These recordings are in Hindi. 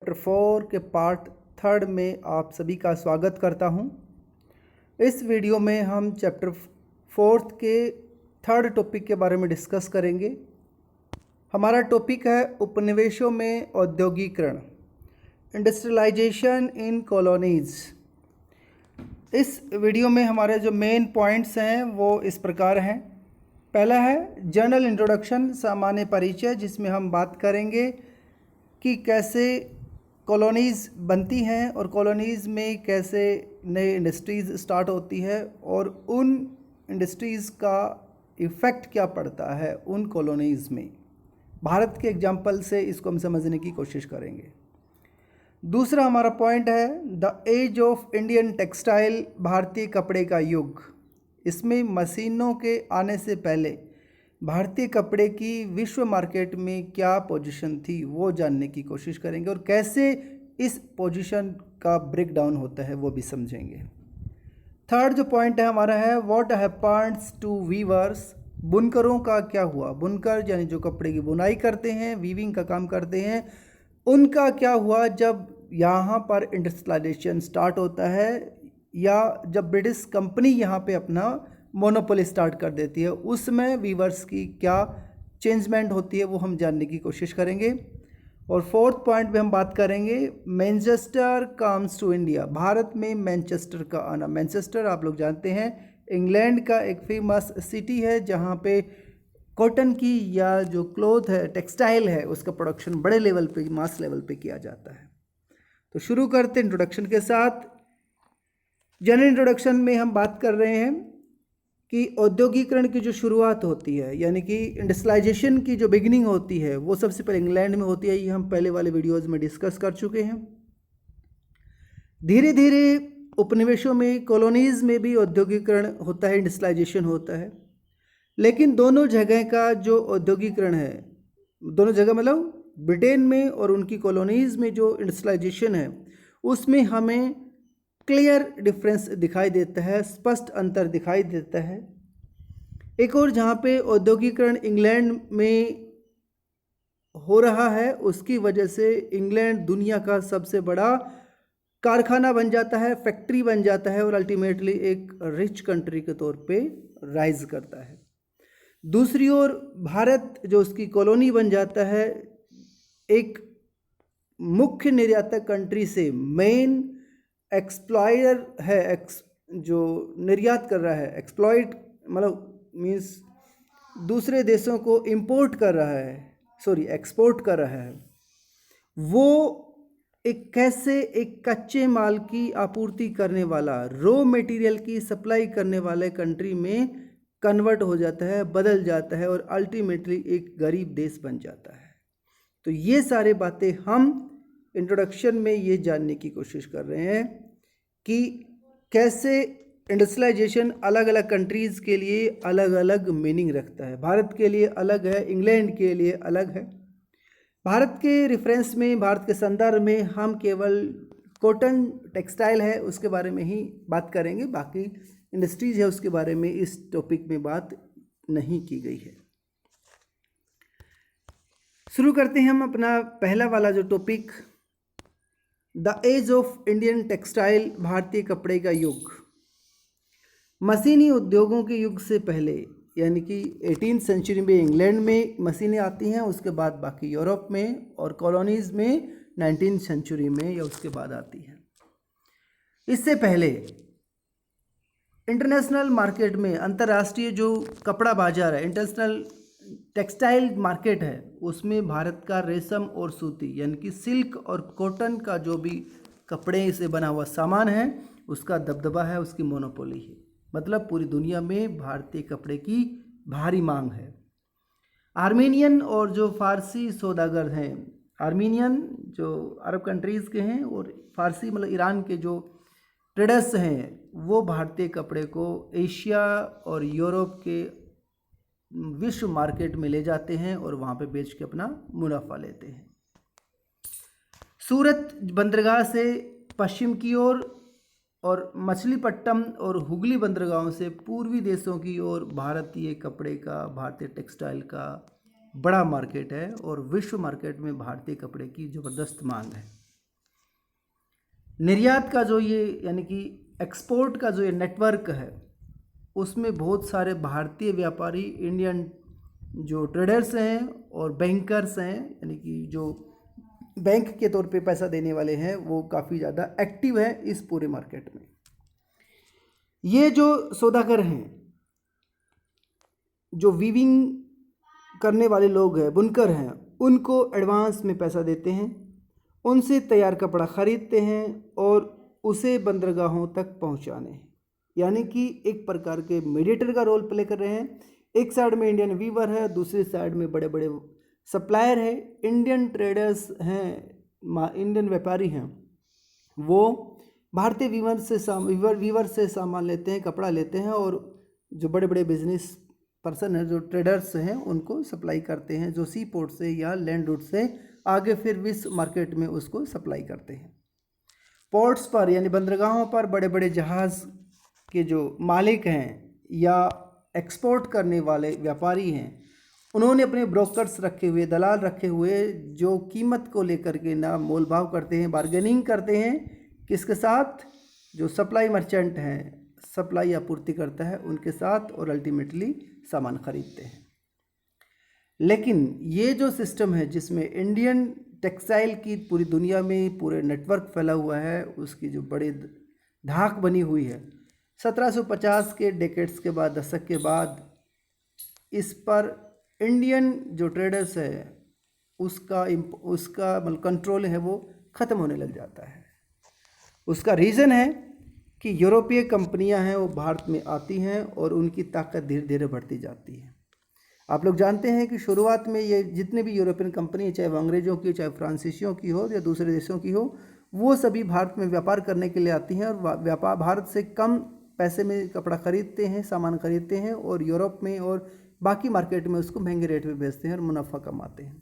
चैप्टर 4 के पार्ट 3 में आप सभी का स्वागत करता हूं। इस वीडियो में हम चैप्टर 4 के 3rd टॉपिक के बारे में डिस्कस करेंगे। हमारा टॉपिक है उपनिवेशों में औद्योगिकरण, इंडस्ट्रियलाइजेशन इन कॉलोनीज़। इस वीडियो में हमारे जो मेन पॉइंट्स हैं वो इस प्रकार हैं। पहला है जनरल इंट्रोडक्शन, सामान्य परिचय, जिसमें हम बात करेंगे कि कैसे कॉलोनीज़ बनती हैं और कॉलोनीज़ में कैसे नए इंडस्ट्रीज़ स्टार्ट होती है और उन इंडस्ट्रीज़ का इफ़ेक्ट क्या पड़ता है उन कॉलोनीज़ में। भारत के एग्जाम्पल से इसको हम समझने की कोशिश करेंगे। दूसरा हमारा पॉइंट है the age of Indian textile, भारतीय कपड़े का युग। इसमें मशीनों के आने से पहले भारतीय कपड़े की विश्व मार्केट में क्या पोजीशन थी वो जानने की कोशिश करेंगे और कैसे इस पोजीशन का ब्रेक डाउन होता है वो भी समझेंगे। थर्ड जो पॉइंट है हमारा है व्हाट हैपेंस टू वीवर्स, बुनकरों का क्या हुआ। बुनकर यानी जो कपड़े की बुनाई करते हैं, वीविंग का काम करते हैं, उनका क्या हुआ जब यहाँ पर इंडस्ट्रियलाइजेशन स्टार्ट होता है या जब ब्रिटिश कंपनी यहाँ पे अपना मोनोपोली स्टार्ट कर देती है, उसमें वीवर्स की क्या चेंजमेंट होती है वो हम जानने की कोशिश करेंगे। और फोर्थ पॉइंट में हम बात करेंगे मैनचेस्टर कम्स टू इंडिया, भारत में मैनचेस्टर का आना। मैनचेस्टर आप लोग जानते हैं इंग्लैंड का एक फेमस सिटी है जहाँ पे कॉटन की या जो क्लॉथ है, टेक्सटाइल है, उसका प्रोडक्शन बड़े लेवल पे, मास लेवल पे किया जाता है। तो शुरू करते हैं इंट्रोडक्शन के साथ। जनरल इंट्रोडक्शन में हम बात कर रहे हैं कि औद्योगिकरण की जो शुरुआत होती है यानी कि इंडस्ट्रियलाइजेशन की जो बिगिनिंग होती है वो सबसे पहले इंग्लैंड में होती है। ये हम पहले वाले वीडियोज़ में डिस्कस कर चुके हैं। धीरे धीरे उपनिवेशों में, कॉलोनीज़ में भी औद्योगिकरण होता है, इंडस्ट्रियलाइजेशन होता है। लेकिन दोनों जगह का जो औद्योगिकरण है, दोनों जगह मतलब ब्रिटेन में और उनकी कॉलोनीज़ में जो इंडस्ट्रियलाइजेशन है उसमें हमें क्लियर डिफरेंस दिखाई देता है, स्पष्ट अंतर दिखाई देता है। एक और जहाँ पे औद्योगिकरण इंग्लैंड में हो रहा है उसकी वजह से इंग्लैंड दुनिया का सबसे बड़ा कारखाना बन जाता है, फैक्ट्री बन जाता है और अल्टीमेटली एक रिच कंट्री के तौर पे राइज करता है। दूसरी ओर भारत जो उसकी कॉलोनी बन जाता है, एक मुख्य निर्यातक कंट्री से मेन एक्सप्लॉयर है, जो निर्यात कर रहा है, एक्सप्लॉइट मतलब मीन्स दूसरे देशों को इंपोर्ट कर रहा है, एक्सपोर्ट कर रहा है, वो एक कैसे एक कच्चे माल की आपूर्ति करने वाला, रॉ मटेरियल की सप्लाई करने वाले कंट्री में कन्वर्ट हो जाता है, बदल जाता है और अल्टीमेटली एक गरीब देश बन जाता है। तो ये सारे बातें हम इंट्रोडक्शन में ये जानने की कोशिश कर रहे हैं कि कैसे इंडस्ट्रियलाइजेशन अलग अलग कंट्रीज़ के लिए अलग अलग मीनिंग रखता है। भारत के लिए अलग है, इंग्लैंड के लिए अलग है। भारत के रेफरेंस में, भारत के संदर्भ में हम केवल कॉटन टेक्सटाइल है उसके बारे में ही बात करेंगे, बाकी इंडस्ट्रीज है उसके बारे में इस टॉपिक में बात नहीं की गई है। शुरू करते हैं हम अपना पहला वाला जो topic, the age of Indian textile, भारतीय कपड़े का युग। मशीनी उद्योगों के युग से पहले यानी कि 18th सेंचुरी में इंग्लैंड में मशीनें आती हैं, उसके बाद बाकी यूरोप में और कॉलोनीज़ में 19th सेंचुरी में या उसके बाद आती हैं। इससे पहले इंटरनेशनल मार्केट में, अंतर्राष्ट्रीय जो कपड़ा बाजार है, इंटरनेशनल टेक्सटाइल मार्केट है, उसमें भारत का रेशम और सूती यानी कि सिल्क और कॉटन का जो भी कपड़े से बना हुआ सामान है उसका दबदबा है, उसकी मोनोपोली है। मतलब पूरी दुनिया में भारतीय कपड़े की भारी मांग है। आर्मेनियन और जो फारसी सौदागर हैं, आर्मेनियन जो अरब कंट्रीज़ के हैं और फारसी मतलब ईरान के जो ट्रेडर्स हैं, वो भारतीय कपड़े को एशिया और यूरोप के विश्व मार्केट में ले जाते हैं और वहाँ पे बेच के अपना मुनाफा लेते हैं। सूरत बंदरगाह से पश्चिम की ओर और मछलीपट्टनम और हुगली बंदरगाहों से पूर्वी देशों की ओर भारतीय कपड़े का, भारतीय टेक्सटाइल का बड़ा मार्केट है और विश्व मार्केट में भारतीय कपड़े की ज़बरदस्त मांग है। निर्यात का जो ये यानी कि एक्सपोर्ट का जो ये नेटवर्क है, उसमें बहुत सारे भारतीय व्यापारी, इंडियन जो ट्रेडर्स हैं और बैंकर्स हैं, यानी कि जो बैंक के तौर पे पैसा देने वाले हैं, वो काफ़ी ज़्यादा एक्टिव है इस पूरे मार्केट में। ये जो सौदागर हैं, जो वीविंग करने वाले लोग हैं, बुनकर हैं, उनको एडवांस में पैसा देते हैं, उनसे तैयार कपड़ा ख़रीदते हैं और उसे बंदरगाहों तक पहुंचाने, यानी कि एक प्रकार के मीडिएटर का रोल प्ले कर रहे हैं। एक साइड में इंडियन वीवर है, दूसरी साइड में बड़े बड़े सप्लायर है, इंडियन ट्रेडर्स हैं, इंडियन व्यापारी हैं, वो भारतीय वीवर से सामान लेते हैं, कपड़ा लेते हैं और जो बड़े बड़े बिजनेस पर्सन हैं, जो ट्रेडर्स हैं, उनको सप्लाई करते हैं, जो सी पोर्ट से या लैंड रूट से आगे फिर विश्व मार्केट में उसको सप्लाई करते हैं। पोर्ट्स पर यानी बंदरगाहों पर बड़े बड़े जहाज़ के जो मालिक हैं या एक्सपोर्ट करने वाले व्यापारी हैं, उन्होंने अपने ब्रोकर्स रखे हुए, दलाल रखे हुए, जो कीमत को लेकर के ना मोल भाव करते हैं, बार्गेनिंग करते हैं, किसके साथ? जो सप्लाई मर्चेंट हैं, सप्लाई आपूर्ति करता है, उनके साथ, और अल्टीमेटली सामान खरीदते हैं। लेकिन ये जो सिस्टम है जिसमें इंडियन टेक्सटाइल की पूरी दुनिया में पूरे नेटवर्क फैला हुआ है, उसकी जो बड़ी धाक बनी हुई है, 1750 के डेकेड्स के बाद, दशक के बाद, इस पर इंडियन जो ट्रेडर्स है उसका मतलब कंट्रोल है वो ख़त्म होने लग जाता है। उसका रीज़न है कि यूरोपीय कंपनियां हैं वो भारत में आती हैं और उनकी ताकत धीरे धीरे बढ़ती जाती है। आप लोग जानते हैं कि शुरुआत में ये जितने भी यूरोपियन कंपनी, चाहे वो अंग्रेज़ों की, चाहे फ्रांसीसियों की हो या दूसरे देशों की हो, वो सभी भारत में व्यापार करने के लिए आती हैं और व्यापार भारत से कम पैसे में कपड़ा खरीदते हैं, सामान खरीदते हैं और यूरोप में और बाकी मार्केट में उसको महंगे रेट में बेचते हैं और मुनाफा कमाते हैं।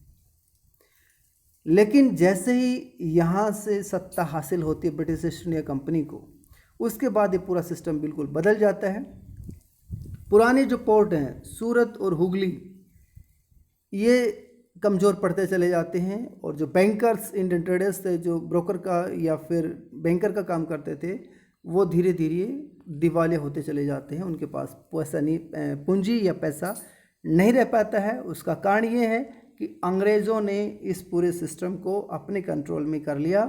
लेकिन जैसे ही यहाँ से सत्ता हासिल होती है ब्रिटिश ईस्ट इंडिया कंपनी को, उसके बाद ये पूरा सिस्टम बिल्कुल बदल जाता है। पुराने जो पोर्ट हैं, सूरत और हुगली, ये कमज़ोर पड़ते चले जाते हैं और जो बैंकर्स, इंडियन ट्रेडर्स थे, जो ब्रोकर का या फिर बैंकर का काम करते थे, वो धीरे धीरे दिवालिया होते चले जाते हैं। उनके पास पैसा नहीं, पूंजी या पैसा नहीं रह पाता है। उसका कारण ये है कि अंग्रेज़ों ने इस पूरे सिस्टम को अपने कंट्रोल में कर लिया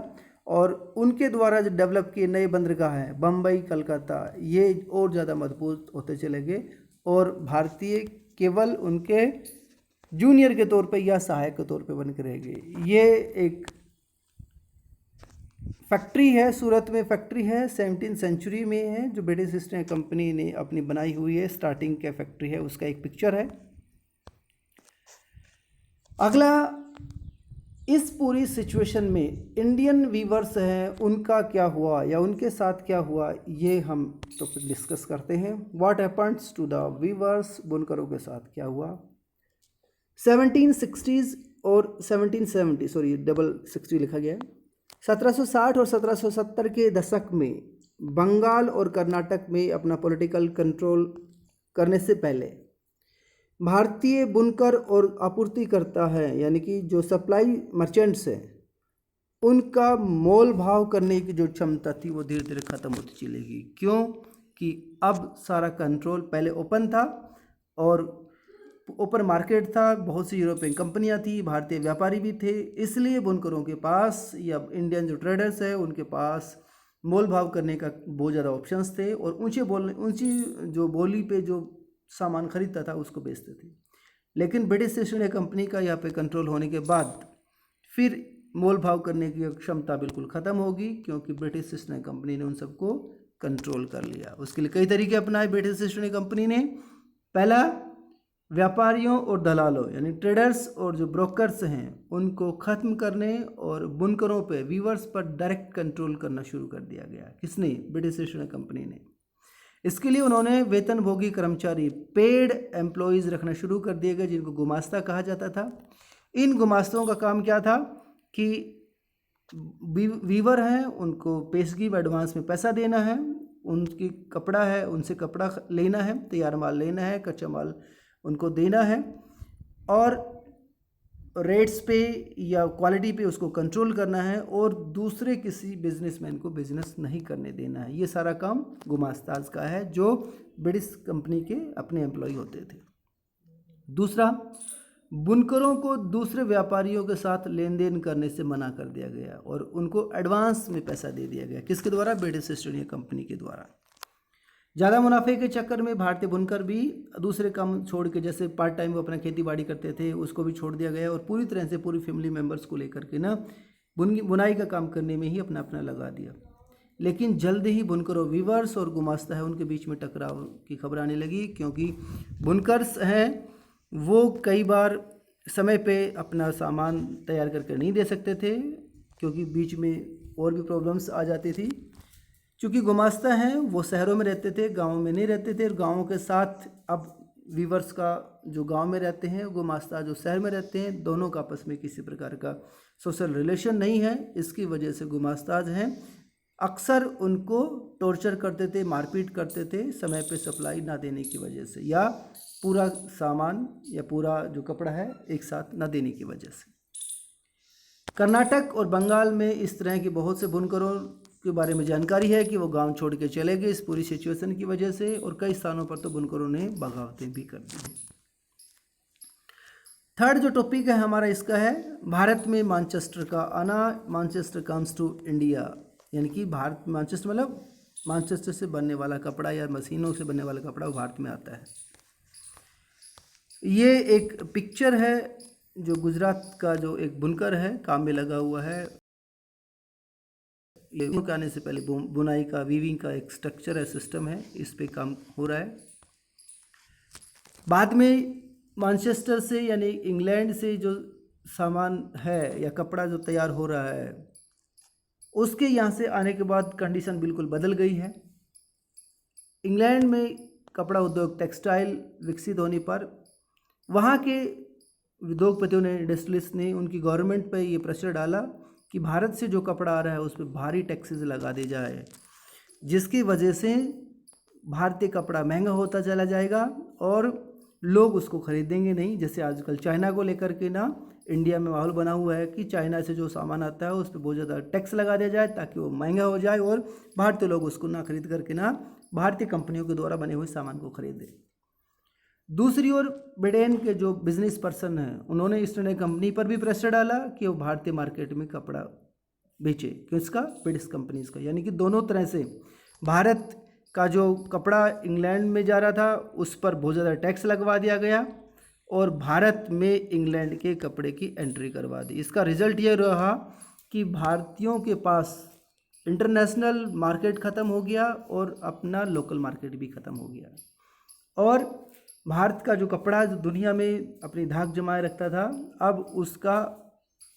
और उनके द्वारा जो डेवलप किए नए बंदरगाह हैं, बम्बई, कलकत्ता, ये और ज़्यादा मजबूत होते चले गए और भारतीय केवल उनके जूनियर के तौर पे या सहायक के तौर पे बन के रह गए। ये एक फैक्ट्री है, सूरत में फैक्ट्री है, 17वीं सेंचुरी में है, जो ब्रिटिश ईस्ट इंडिया कंपनी ने अपनी बनाई हुई है, स्टार्टिंग क्या फैक्ट्री है उसका एक पिक्चर है। अगला, इस पूरी सिचुएशन में इंडियन वीवर्स हैं, उनका क्या हुआ या उनके साथ क्या हुआ, ये हम टॉपिक डिस्कस करते हैं। What happens to the weavers, बुनकरों के साथ क्या हुआ। 1760s और 1770, सॉरी डबल 60 लिखा गया है। 1760 और 1770 के दशक में बंगाल और कर्नाटक में अपना पॉलिटिकल कंट्रोल करने से पहले भारतीय बुनकर और आपूर्तिकर्ता है, यानी कि जो सप्लाई मर्चेंट्स हैं, उनका मोल भाव करने की जो क्षमता थी वो धीरे धीरे ख़त्म होती चलेगी। क्यों? कि अब सारा कंट्रोल, पहले ओपन था और ओपन मार्केट था, बहुत सी यूरोपियन कंपनियां थी, भारतीय व्यापारी भी थे, इसलिए बुनकरों के पास या इंडियन जो ट्रेडर्स है उनके पास मोल भाव करने का बहुत ज़्यादा ऑप्शंस थे और ऊंची जो बोली पे जो सामान खरीदता था उसको बेचते थे। लेकिन ब्रिटिश ईस्ट इंडिया कंपनी का यहाँ पे कंट्रोल होने के बाद फिर मोल भाव करने की क्षमता बिल्कुल ख़त्म होगी, क्योंकि ब्रिटिश ईस्ट इंडिया कंपनी ने उन सबको कंट्रोल कर लिया। उसके लिए कई तरीके अपनाए ब्रिटिश ईस्ट इंडिया कंपनी ने। पहला, व्यापारियों और दलालों यानी ट्रेडर्स और जो ब्रोकर्स हैं उनको ख़त्म करने और बुनकरों पे, वीवर्स पर डायरेक्ट कंट्रोल करना शुरू कर दिया गया। किसने? ब्रिटिश ईस्ट इंडिया कंपनी ने। इसके लिए उन्होंने वेतनभोगी कर्मचारी, पेड एम्प्लॉयज़ रखना शुरू कर दिए गए, जिनको गुमास्ता कहा जाता था। इन गुमास्तों का काम क्या था कि वीवर हैं उनको पेशगी व एडवांस में पैसा देना है, उनकी कपड़ा है उनसे कपड़ा लेना है, तैयार माल लेना है, कच्चा माल उनको देना है और रेट्स पे या क्वालिटी पे उसको कंट्रोल करना है और दूसरे किसी बिजनेसमैन को बिजनेस नहीं करने देना है। ये सारा काम गुमास्ताज का है जो ब्रिटिश कंपनी के अपने एम्प्लॉय होते थे। दूसरा, बुनकरों को दूसरे व्यापारियों के साथ लेन देन करने से मना कर दिया गया और उनको एडवांस में पैसा दे दिया गया। किसके द्वारा? ब्रिटिश ईस्ट इंडिया कंपनी के द्वारा। ज़्यादा मुनाफे के चक्कर में भारतीय बुनकर भी दूसरे काम छोड़ के, जैसे पार्ट टाइम वो अपना खेती बाड़ी करते थे, उसको भी छोड़ दिया गया और पूरी तरह से पूरी फैमिली मेम्बर्स को लेकर के ना बुनाई का काम करने में ही अपना अपना लगा दिया। लेकिन जल्द ही बुनकरों, वीवर्स और गुमास्ता है उनके बीच में टकराव की खबर आने लगी, क्योंकि बुनकर्स हैं वो कई बार समय पे अपना सामान तैयार करके नहीं दे सकते थे, क्योंकि बीच में और भी प्रॉब्लम्स आ जाती थी। चूँकि गुमास्ता हैं वो शहरों में रहते थे, गाँव में नहीं रहते थे, और गाँव के साथ अब वीवर्स का जो गांव में रहते हैं, गुमास्ता जो शहर में रहते हैं, दोनों का आपस में किसी प्रकार का सोशल रिलेशन नहीं है। इसकी वजह से गुमास्ताज हैं अक्सर उनको टॉर्चर करते थे, मारपीट करते थे समय पे सप्लाई ना देने की वजह से, या पूरा सामान या पूरा जो कपड़ा है एक साथ ना देने की वजह से। कर्नाटक और बंगाल में इस तरह के बहुत से बुनकरों के बारे में जानकारी है कि वो गांव छोड़ के चले गए इस पूरी सिचुएशन की वजह से, और कई स्थानों पर तो बुनकरों ने बगावतें भी कर दी हैं। थर्ड जो टॉपिक है हमारा इसका है भारत में मैनचेस्टर का आना। मैनचेस्टर कम्स टू इंडिया, यानी कि भारत, मैनचेस्टर मतलब मैनचेस्टर से बनने वाला कपड़ा या मशीनों से बनने वाला कपड़ा वो भारत में आता है। ये एक पिक्चर है जो गुजरात का जो एक बुनकर है काम में लगा हुआ है। ये आने से पहले बुनाई का, वीविंग का एक स्ट्रक्चर है, सिस्टम है, इस पे काम हो रहा है। बाद में मैनचेस्टर से यानी इंग्लैंड से जो सामान है या कपड़ा जो तैयार हो रहा है, उसके यहाँ से आने के बाद कंडीशन बिल्कुल बदल गई है। इंग्लैंड में कपड़ा उद्योग, टेक्सटाइल विकसित होने पर वहाँ के उद्योगपतियों ने, इंडस्ट्रियलिस्ट ने उनकी गवर्नमेंट पर ये प्रेशर डाला कि भारत से जो कपड़ा आ रहा है उस पर भारी टैक्सेस लगा दी जाए, जिसकी वजह से भारतीय कपड़ा महंगा होता चला जाएगा और लोग उसको खरीदेंगे नहीं। जैसे आजकल चाइना को लेकर के ना इंडिया में माहौल बना हुआ है कि चाइना से जो सामान आता है उस पर बहुत ज़्यादा टैक्स लगा दिया जाए ताकि वो महंगा हो जाए और भारतीय लोग उसको ना खरीद करके ना भारतीय कंपनियों के द्वारा बने हुए सामान को खरीदें। दूसरी ओर ब्रिटेन के जो बिजनेस पर्सन हैं उन्होंने ईस्ट इंडिया कंपनी पर भी प्रेशर डाला कि वो भारतीय मार्केट में कपड़ा बेचे, किसका? ब्रिटिश कंपनीज का। यानी कि दोनों तरह से भारत का जो कपड़ा इंग्लैंड में जा रहा था उस पर बहुत ज़्यादा टैक्स लगवा दिया गया और भारत में इंग्लैंड के कपड़े की एंट्री करवा दी। इसका रिजल्ट ये रहा कि भारतीयों के पास इंटरनेशनल मार्केट ख़त्म हो गया और अपना लोकल मार्केट भी ख़त्म हो गया, और भारत का जो कपड़ा जो दुनिया में अपनी धाक जमाए रखता था, अब उसका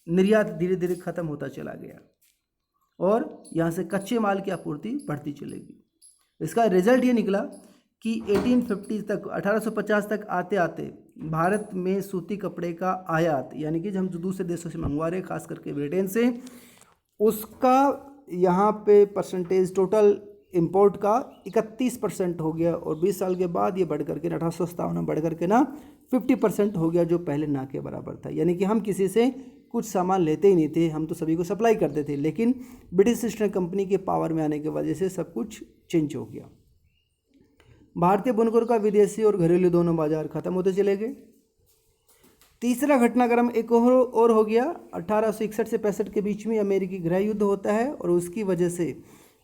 निर्यात धीरे धीरे ख़त्म होता चला गया और यहाँ से कच्चे माल की आपूर्ति बढ़ती चलेगी। इसका रिजल्ट ये निकला कि 1850 तक, 1850 तक आते आते भारत में सूती कपड़े का आयात, यानी कि हम जो दूसरे देशों से मंगवा रहे हैं खास करके ब्रिटेन से, उसका यहाँ पे परसेंटेज टोटल इंपोर्ट का 31% हो गया और 20 साल के बाद ये बढ़ करके 1857 में बढ़ करके ना 50% हो गया, जो पहले ना के बराबर था। यानी कि हम किसी से कुछ सामान लेते ही नहीं थे, हम तो सभी को सप्लाई करते थे, लेकिन ब्रिटिश ईस्ट इंडिया कंपनी के पावर में आने की वजह से सब कुछ चेंज हो गया। भारतीय बुनकर का विदेशी और घरेलू दोनों बाजार खत्म होते चले गए। तीसरा घटनाक्रम एक और हो गया। 1861 से 65 के बीच में अमेरिकी गृह युद्ध होता है और उसकी वजह से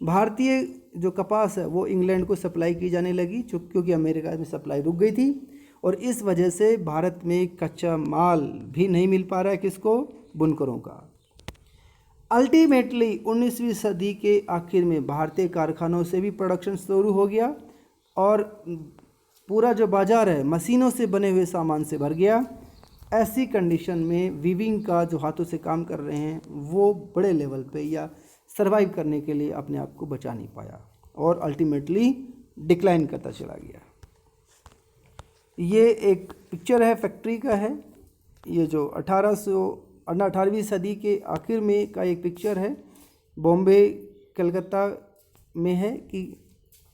भारतीय जो कपास है वो इंग्लैंड को सप्लाई की जाने लगी, क्योंकि अमेरिका में सप्लाई रुक गई थी और इस वजह से भारत में कच्चा माल भी नहीं मिल पा रहा है, किसको? बुनकरों का। अल्टीमेटली 19वीं सदी के आखिर में भारतीय कारखानों से भी प्रोडक्शन शुरू हो गया और पूरा जो बाज़ार है मशीनों से बने हुए सामान से भर गया। ऐसी कंडीशन में वीविंग का जो हाथों से काम कर रहे हैं वो बड़े लेवल पे या सरवाइव करने के लिए अपने आप को बचा नहीं पाया और अल्टीमेटली डिक्लाइन करता चला गया। ये एक पिक्चर है, फैक्ट्री का है, ये जो 18वीं सदी के आखिर में का एक पिक्चर है, बॉम्बे कलकत्ता में है कि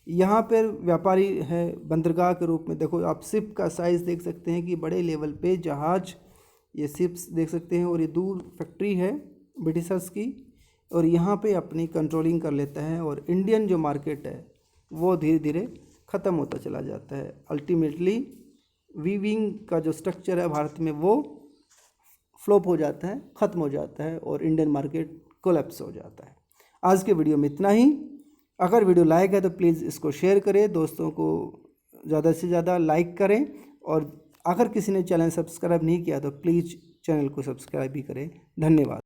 यहाँ पर व्यापारी है बंदरगाह के रूप में। देखो आप शिप का साइज़ देख सकते हैं कि बड़े लेवल पे जहाज़ ये शिप्स देख सकते हैं, और ये दूर फैक्ट्री है ब्रिटिशर्स की, और यहाँ पे अपनी कंट्रोलिंग कर लेता है, और इंडियन जो मार्केट है वो धीरे धीरे ख़त्म होता चला जाता है। अल्टीमेटली वीविंग का जो स्ट्रक्चर है भारत में वो फ्लॉप हो जाता है, ख़त्म हो जाता है, और इंडियन मार्केट कोलैप्स हो जाता है। आज के वीडियो में इतना ही। अगर वीडियो लाइक है तो प्लीज़ इसको शेयर करें, दोस्तों को ज़्यादा से ज़्यादा लाइक करें, और अगर किसी ने चैनल सब्सक्राइब नहीं किया तो प्लीज़ चैनल को सब्सक्राइब भी करें। धन्यवाद।